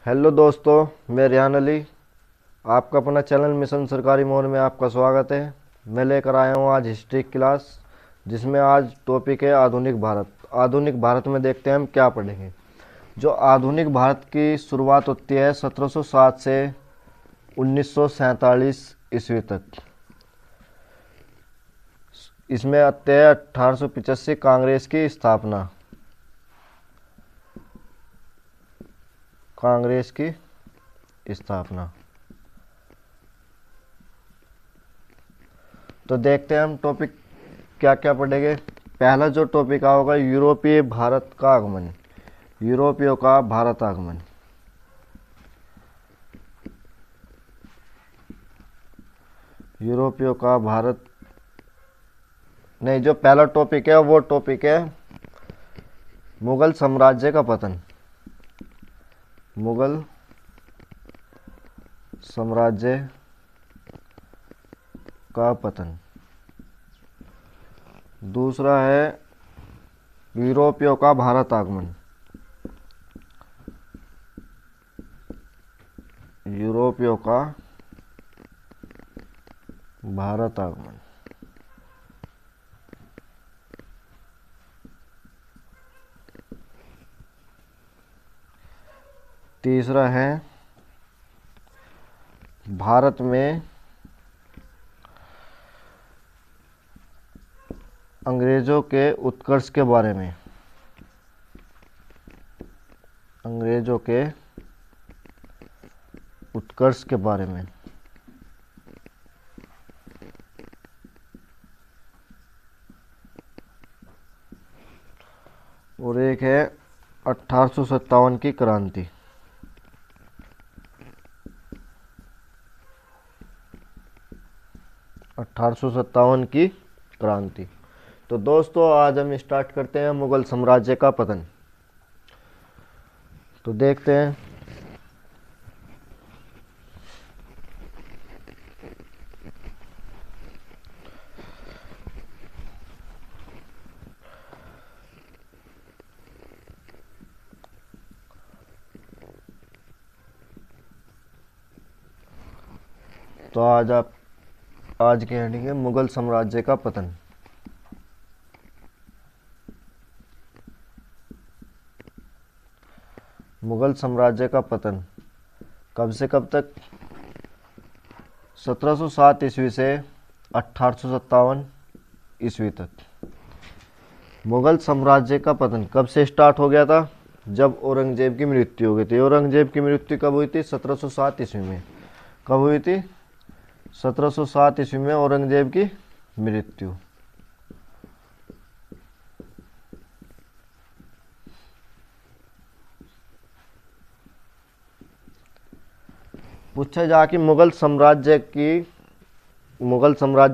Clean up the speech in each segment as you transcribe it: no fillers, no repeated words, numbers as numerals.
Hello दोस्तों, मैं रियान अली। आपका अपना चैनल मिशन सरकारी मोड़ में आपका स्वागत है। मैं लेकर आया हूँ आज हिस्ट्री क्लास, जिसमें आज टॉपिक है आधुनिक भारत। आधुनिक भारत में देखते हैं हम क्या पढ़ेंगे। जो आधुनिक भारत की शुरुआत होती है 1707 से 1947 ईस्वी तक। इसमें आते हैं 1885 कांग्रेस की स्थापना। कांग्रेस की स्थापना। तो देखते हैं हम टॉपिक क्या क्या पढ़ेंगे। पहला जो टॉपिक होगा यूरोपीय भारत का आगमन। यूरोपियों का भारत आगमन। यूरोपियों का भारत नहीं, जो पहला टॉपिक है वो टॉपिक है मुगल साम्राज्य का पतन। मुगल साम्राज्य का पतन। दूसरा है यूरोपियों का भारत आगमन। यूरोपियों का भारत आगमन। तीसरा है भारत में अंग्रेजों के उत्कर्ष के बारे में। अंग्रेजों के उत्कर्ष के बारे में। और एक है 1857 की क्रांति। 1857 की क्रांति। तो दोस्तों आज हम स्टार्ट करते हैं मुगल साम्राज्य का पतन। तो देखते हैं। तो आज की हेडिंग है मुगल साम्राज्य का पतन। मुगल साम्राज्य का पतन कब से कब तक? 1707 ईस्वी से 1857 ईस्वी तक। मुगल साम्राज्य का पतन कब से स्टार्ट हो गया था? जब औरंगजेब की मृत्यु हो गई थी। औरंगजेब की मृत्यु कब हुई थी? 1707 ईस्वी में। कब हुई थी? 1707 ईस्वी में औरंगजेब की मृत्यु। पूछा जा कि मुगल साम्राज्य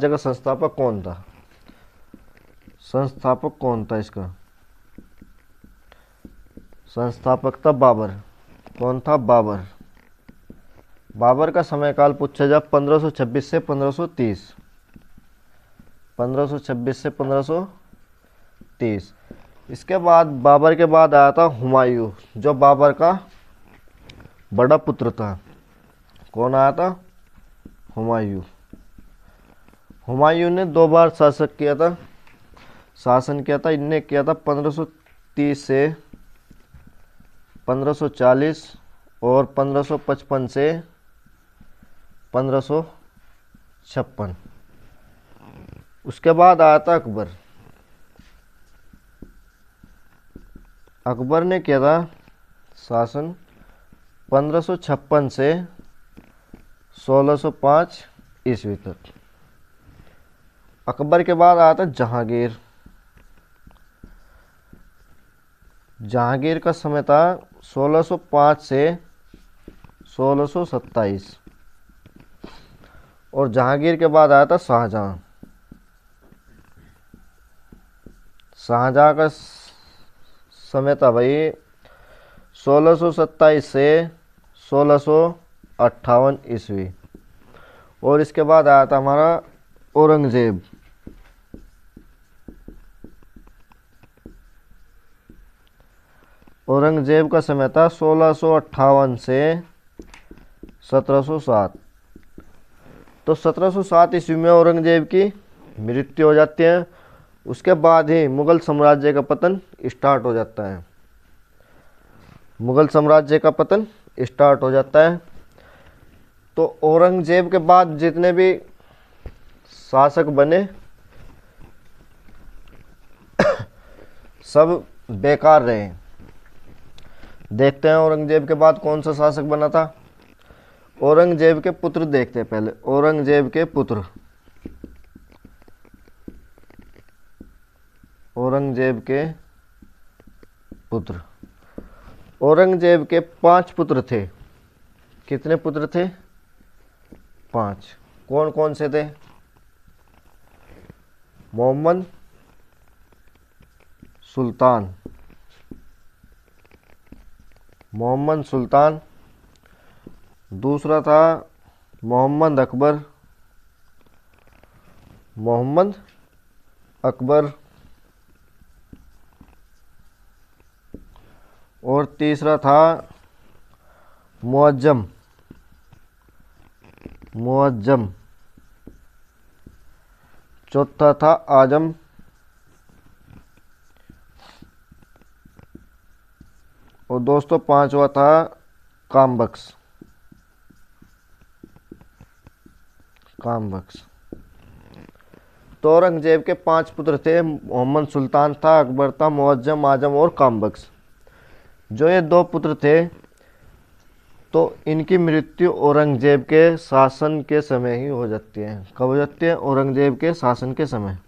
का संस्थापक कौन था? संस्थापक कौन था इसका? संस्थापक था बाबर। कौन था? बाबर। बाबर का समय काल पूछा जा 1526 से 1530। 1526 से 1530। इसके बाद बाबर के बाद आया था हुमायूं, जो बाबर का बड़ा पुत्र था। कौन आया था? हुमायूं। हुमायूं ने 2 बार शासन किया था। इनने किया था 1530 से 1540 और 1555 से 1556। उसके बाद आया था अकबर। अकबर ने किया था शासन 1556 से 1605 ईस्वी तक। अकबर के बाद आया था जहांगीर। जहांगीर का समय था 1605 से 1627। और जहांगीर के बाद आया था शाहजहां। शाहजहां का समय था भाई 1627 से 1658 ईस्वी। और इसके बाद आया था हमारा औरंगजेब। औरंगजेब का समय था 1658 से 1707। तो 1707 ईस्वी में औरंगजेब की मृत्यु हो जाती है। उसके बाद ही मुगल साम्राज्य का पतन स्टार्ट हो जाता है। मुगल साम्राज्य का पतन स्टार्ट हो जाता है। तो औरंगजेब के बाद जितने भी शासक बने सब बेकार रहे। देखते हैं औरंगजेब के बाद कौन सा शासक बना था। औरंगजेब के पुत्र देखते हैं पहले। औरंगजेब के पुत्र, औरंगजेब के पुत्र, औरंगजेब के 5 पुत्र थे। कितने पुत्र थे? 5। कौन कौन से थे? मोहम्मद सुल्तान, मोहम्मद सुल्तान। दूसरा था मोहम्मद अकबर, मोहम्मद अकबर। और तीसरा था मुअज्जम, मुअज्जम। चौथा था आजम। और दोस्तों 5वां था कामबख्श, कामबख्श। तो औरंगजेब के 5 पुत्र थे। मोहम्मद सुल्तान था, अकबर था, मुअज्जम, आजम और कामबख्श। जो ये 2 पुत्र थे तो इनकी मृत्यु औरंगजेब के शासन के समय ही हो जाती है। कब हो जाती है? औरंगजेब के शासन के समय।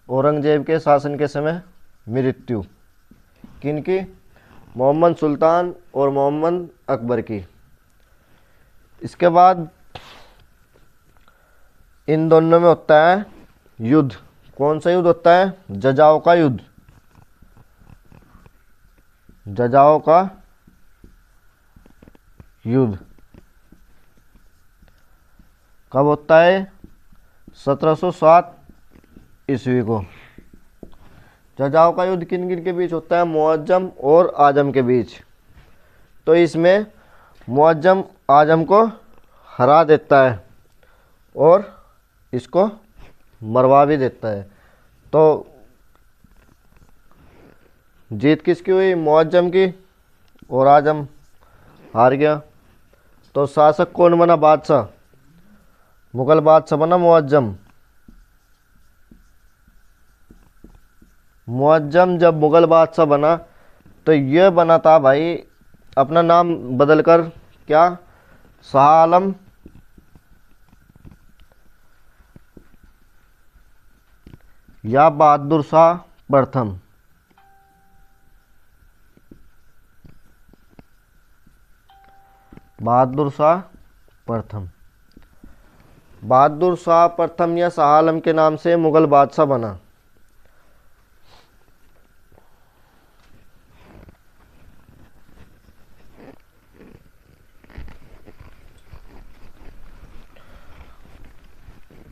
औरंगजेब के शासन के समय मृत्यु किनकी? मोहम्मद सुल्तान और मोहम्मद अकबर की। इसके बाद इन दोनों में होता है युद्ध। कौन सा युद्ध होता है? जजाओ का युद्ध, जजाओ का युद्ध। कब होता है? 1707 ईस्वी को। जजाओ का युद्ध किन किन के बीच होता है? मुअज्जम और आजम के बीच। तो इसमें मुअज्जम आजम को हरा देता है और इसको मरवा भी देता है। तो जीत किसकी हुई? मुअज्जम की। और आजम हार गया। तो शासक कौन बना? बादशाह, मुगल बादशाह बना मुअज्जम। मुअज्जम जब मुगल बादशाह बना तो ये बना था भाई अपना नाम बदलकर, क्या? शाह आलम या बहादुर शाह प्रथम। बहादुर शाह प्रथम, बहादुर शाह प्रथम या शाह आलम के नाम से मुगल बादशाह बना।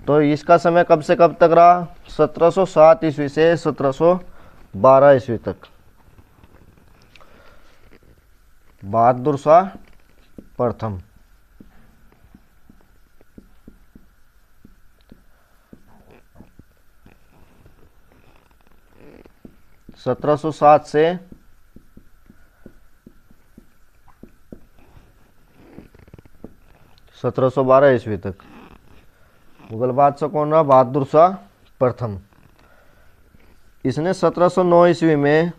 तो इसका समय कब से कब तक रहा? 1707 ईस्वी से 1712 ईस्वी तक। बहादुर शाह प्रथम। सत्रह सौ सात से 1712 ईस्वी तक मुगल बादशाह कौन रहा? बहादुर शाह प्रथम। इसने 1709 ईस्वी में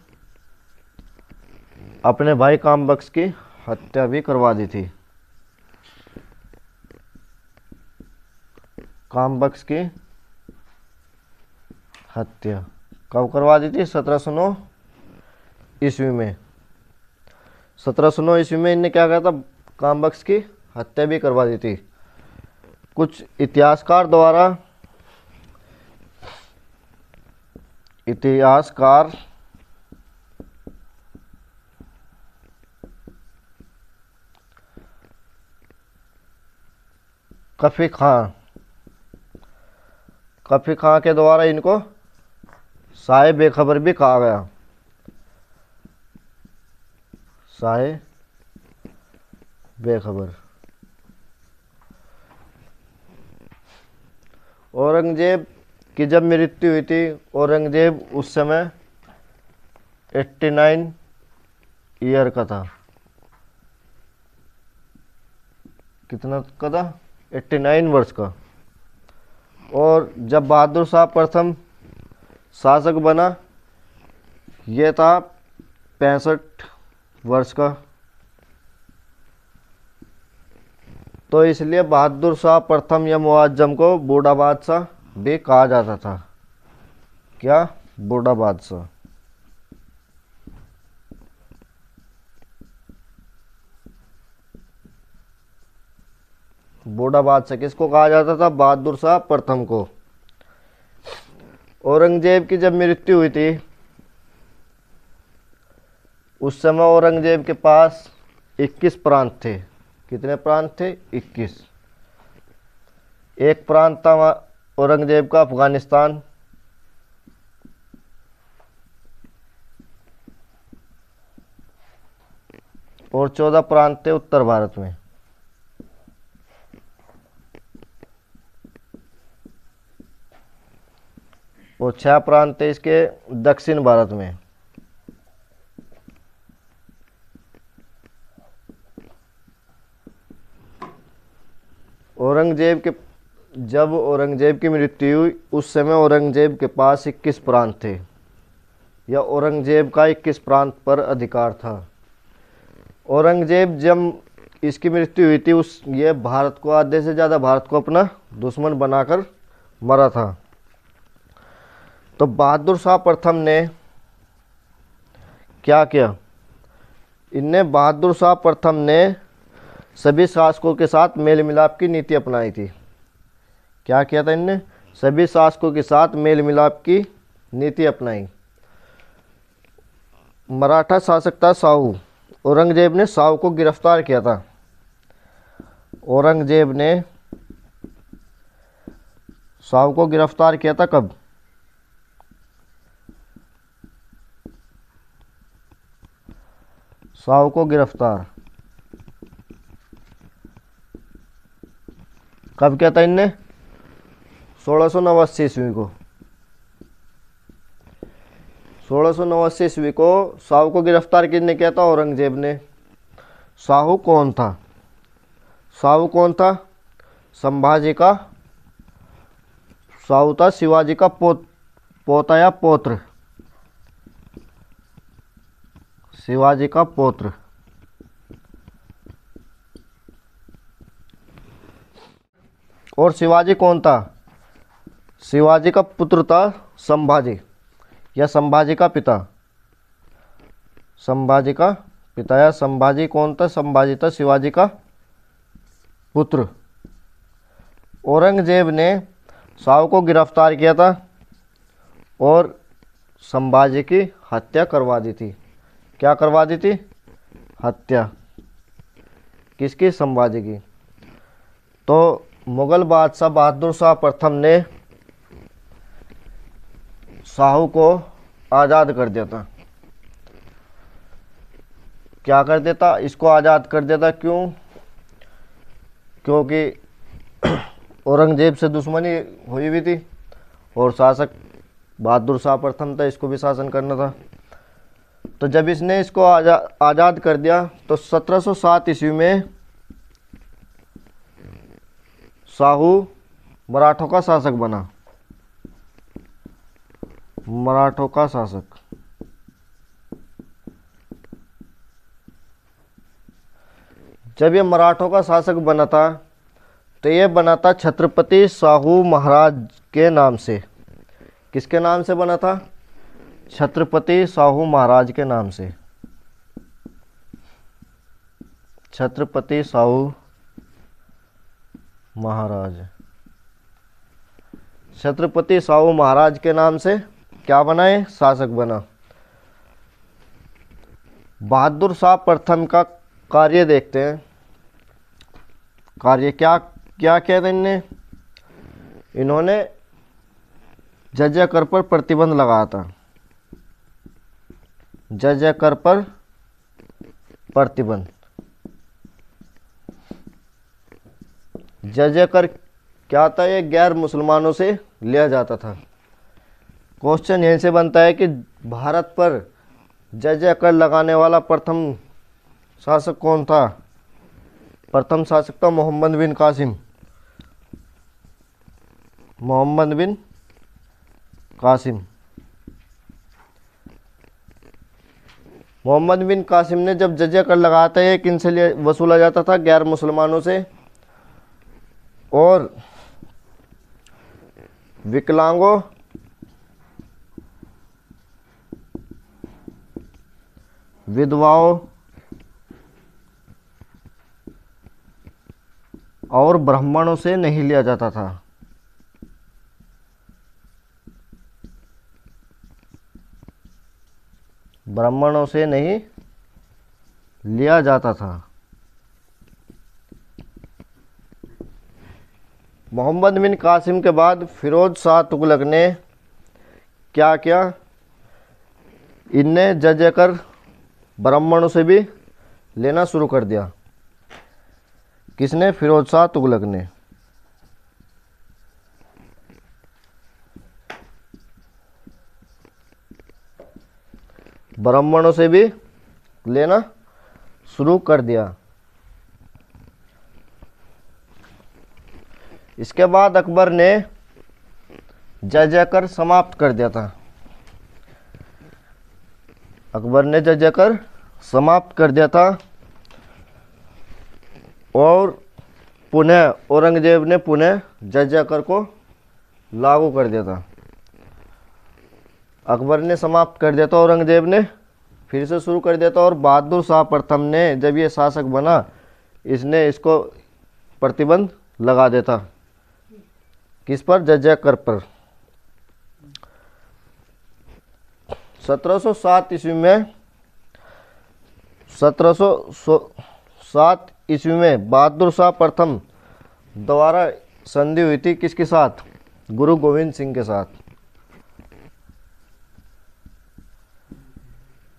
अपने भाई कामबख्श की हत्या भी करवा दी थी। कामबख्श की हत्या कब करवा दी थी? 1709 ईस्वी में। 1709 ईस्वी में इनने क्या कहा था? कामबख्श की हत्या भी करवा दी थी। कुछ इतिहासकार द्वारा, इतिहासकार कफी खां, कफी खां के द्वारा इनको शाह बेखबर भी कहा गया। शाह बेखबर। औरंगजेब की जब मृत्यु हुई थी, औरंगजेब उस समय 89 ईयर का था। कितना का था? 89 वर्ष का। और जब बहादुर शाह प्रथम शासक बना, ये था 65 वर्ष का। तो इसलिए बहादुर शाह प्रथम या मुआज्जम को बूढ़ा बादशाह भी कहा जाता था। क्या? बूढ़ा बादशाह। बूढ़ा बादशाह किसको कहा जाता था? बहादुर शाह प्रथम को। औरंगजेब की जब मृत्यु हुई थी, उस समय औरंगजेब के पास 21 प्रांत थे। कितने प्रांत थे? 21। एक प्रांत था औरंगजेब का अफगानिस्तान, और 14 प्रांत थे उत्तर भारत में। और 6 प्रांत थे इसके दक्षिण भारत में। जब औरंगजेब की मृत्यु हुई, उस समय औरंगजेब के पास 21 प्रांत थे, या औरंगजेब का 21 प्रांत पर अधिकार था। औरंगजेब जब इसकी मृत्यु हुई थी, ये भारत को, आधे से ज़्यादा भारत को अपना दुश्मन बनाकर मरा था। तो बहादुर शाह प्रथम ने क्या किया? बहादुर शाह प्रथम ने सभी शासकों के साथ मेल मिलाप की नीति अपनाई थी। क्या किया था इनने? सभी शासकों के साथ मेल मिलाप की नीति अपनाई। मराठा शासक था शाहू। औरंगजेब ने शाहू को गिरफ्तार किया था। औरंगजेब ने शाहू को गिरफ्तार किया था। कब? शाहू को गिरफ्तार कब किया था इनने? 1689 ईस्वी को। 1689 ईस्वी को शाहू को गिरफ्तार किसने किया था? औरंगजेब ने। शाहू कौन था? शाहू कौन था? संभाजी का शाहू था, शिवाजी का पोता या पौत्र। शिवाजी का पौत्र। और शिवाजी कौन था? शिवाजी का पुत्र था संभाजी, या संभाजी का पिता। संभाजी का पिता या संभाजी कौन था? संभाजी था शिवाजी का पुत्र। औरंगजेब ने शाहू को गिरफ्तार किया था और संभाजी की हत्या करवा दी थी। क्या करवा दी थी? हत्या। किसकी? संभाजी की। तो मुगल बादशाह बहादुर शाह प्रथम ने शाहू को आज़ाद कर दिया था। क्या कर देता? इसको आज़ाद कर देता। क्यों? क्योंकि औरंगजेब से दुश्मनी हुई हुई थी और शासक बहादुर शाह प्रथम था, इसको भी शासन करना था। तो जब इसने इसको आज़ाद कर दिया, तो 1707 ईस्वी में शाहू मराठों का शासक बना। मराठों का शासक। जब ये मराठों का शासक बना था, तो ये बना था छत्रपति शाहू महाराज के नाम से। किसके नाम से बना था? छत्रपति शाहू महाराज के नाम से। छत्रपति शाहू महाराज। छत्रपति शाहू महाराज के नाम से क्या बना? है शासक बना। बहादुर शाह प्रथम का कार्य देखते हैं। कार्य क्या क्या किया था इन्होंने जजिया कर पर प्रतिबंध लगाया था। जजिया कर पर प्रतिबंध। जजिया कर क्या था? ये गैर मुसलमानों से लिया जाता था। क्वेश्चन यहीं से बनता है कि भारत पर जजिया कर लगाने वाला प्रथम शासक कौन था? प्रथम शासक था मोहम्मद बिन कासिम। मोहम्मद बिन कासिम। मोहम्मद बिन कासिम ने जब जजिया कर लगाया था, ये किनसे लिए वसूला जाता था? गैर मुसलमानों से और विकलांगों, विधवाओं और ब्राह्मणों से नहीं लिया जाता था। ब्राह्मणों से नहीं लिया जाता था। मोहम्मद बिन कासिम के बाद फिरोज शाह तुगलक ने क्या किया? इनने जजिया कर ब्राह्मणों से भी लेना शुरू कर दिया। किसने? फिरोज शाह तुगलक ने। ब्राह्मणों से भी लेना शुरू कर दिया। इसके बाद अकबर ने जजिया कर समाप्त कर दिया था। अकबर ने जजिया कर समाप्त कर दिया था और पुनः औरंगजेब ने पुनः जजिया कर को लागू कर दिया था। अकबर ने समाप्त कर दिया था, औरंगजेब ने फिर से शुरू कर दिया था। और बहादुर शाह प्रथम ने जब ये शासक बना, इसने इसको प्रतिबंध लगा देता। किस पर? जजिया कर पर। 1707 ईस्वी में 1707 ईस्वी में बहादुर शाह प्रथम द्वारा संधि हुई थी। किसके साथ? गुरु गोविंद सिंह के साथ।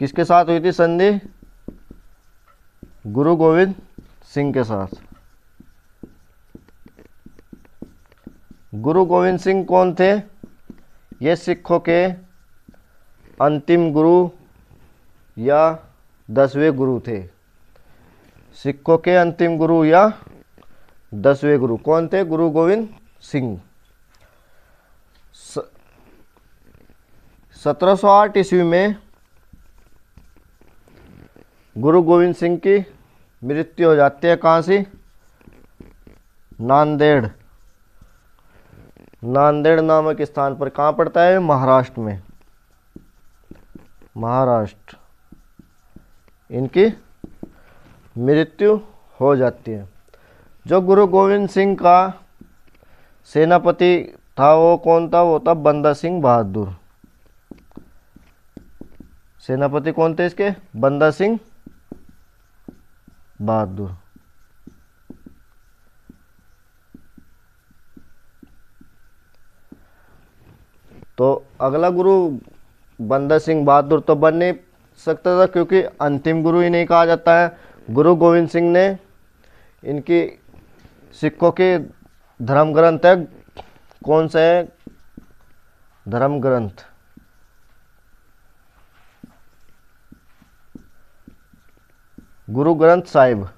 किसके साथ हुई थी संधि? गुरु गोविंद सिंह के साथ। गुरु गोविंद सिंह कौन थे? ये सिखों के अंतिम गुरु या 10वें गुरु थे। सिखों के अंतिम गुरु या 10वें गुरु कौन थे? गुरु गोविंद सिंह। 1708 ईस्वी में गुरु गोविंद सिंह की मृत्यु हो जाती है। कहाँ से? नांदेड़। नांदेड़ नामक स्थान पर। कहाँ पड़ता है? महाराष्ट्र में। महाराष्ट्र। इनकी मृत्यु हो जाती है। जो गुरु गोविंद सिंह का सेनापति था वो कौन था? वो था बंदा सिंह बहादुर। सेनापति कौन थे इसके? बंदा सिंह बहादुर। तो अगला गुरु बंदा सिंह बहादुर तो बन नहीं सकता था, क्योंकि अंतिम गुरु ही नहीं कहा जाता है। गुरु गोविंद सिंह ने इनकी सिखों के धर्म ग्रंथ है, कौन सा है धर्म ग्रंथ? गुरु ग्रंथ साहिब।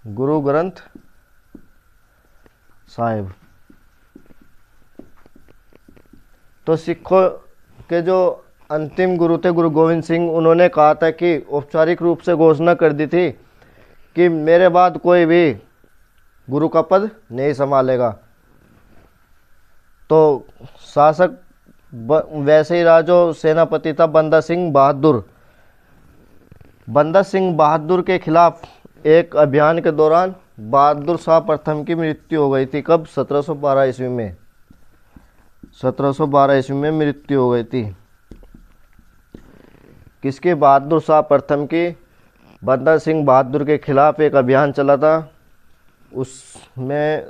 गुरु ग्रंथ साहिब। तो सिखों के जो अंतिम गुरु थे गुरु गोविंद सिंह, उन्होंने कहा था कि औपचारिक रूप से घोषणा कर दी थी कि मेरे बाद कोई भी गुरु का पद नहीं संभालेगा। तो शासक वैसे ही रहा जो सेनापति था बंदा सिंह बहादुर। बंदा सिंह बहादुर के खिलाफ एक अभियान के दौरान बहादुर शाह प्रथम की मृत्यु हो गई थी। कब? 1712 ईस्वी में। 1712 ईस्वी में मृत्यु हो गई थी। किसके? बहादुर शाह प्रथम की। बंदा सिंह बहादुर के खिलाफ एक अभियान चला था उसमें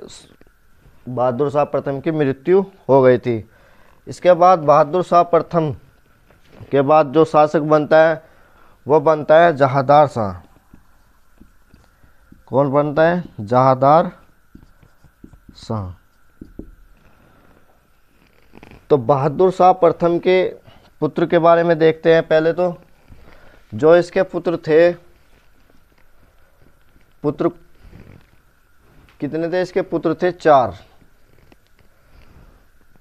बहादुर शाह प्रथम की मृत्यु हो गई थी। इसके बाद बहादुर शाह प्रथम के बाद जो शासक बनता है वो बनता है जहांदार शाह। कौन बनता है? जहांदार शाह। तो बहादुर शाह प्रथम के पुत्र के बारे में देखते हैं। पहले तो जो इसके पुत्र थे, पुत्र कितने थे इसके? पुत्र थे 4।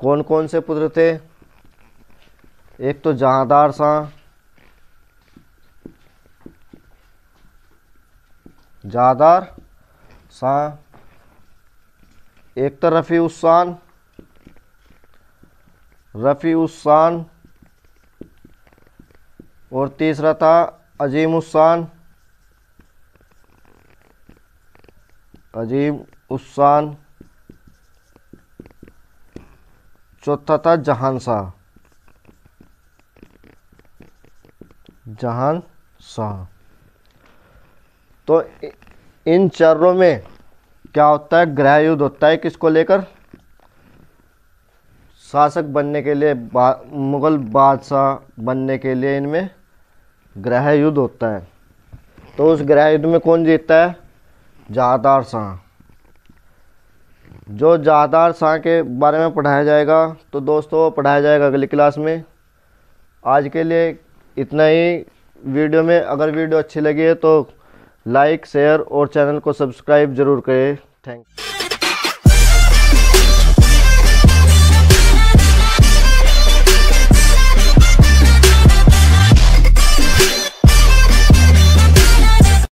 कौन कौन से पुत्र थे? एक तो जहांदार शाह, जहांदार शाह, एक तो रफ़ी उस शान, रफ़ी उस शान, और तीसरा था अजीम उस शान, अजीम उस शान, चौथा था जहान शाह, जहान शाह। तो इन चारों में क्या होता है? गृह युद्ध होता है। किसको लेकर? शासक बनने के लिए, मुगल बादशाह बनने के लिए इनमें गृह युद्ध होता है। तो उस गृह युद्ध में कौन जीतता है? जहांदार शाह। जो जहांदार शाह के बारे में पढ़ाया जाएगा तो दोस्तों पढ़ाया जाएगा अगली क्लास में। आज के लिए इतना ही वीडियो में। अगर वीडियो अच्छी लगी है तो लाइक, शेयर और चैनल को सब्सक्राइब जरूर करें। Thank you.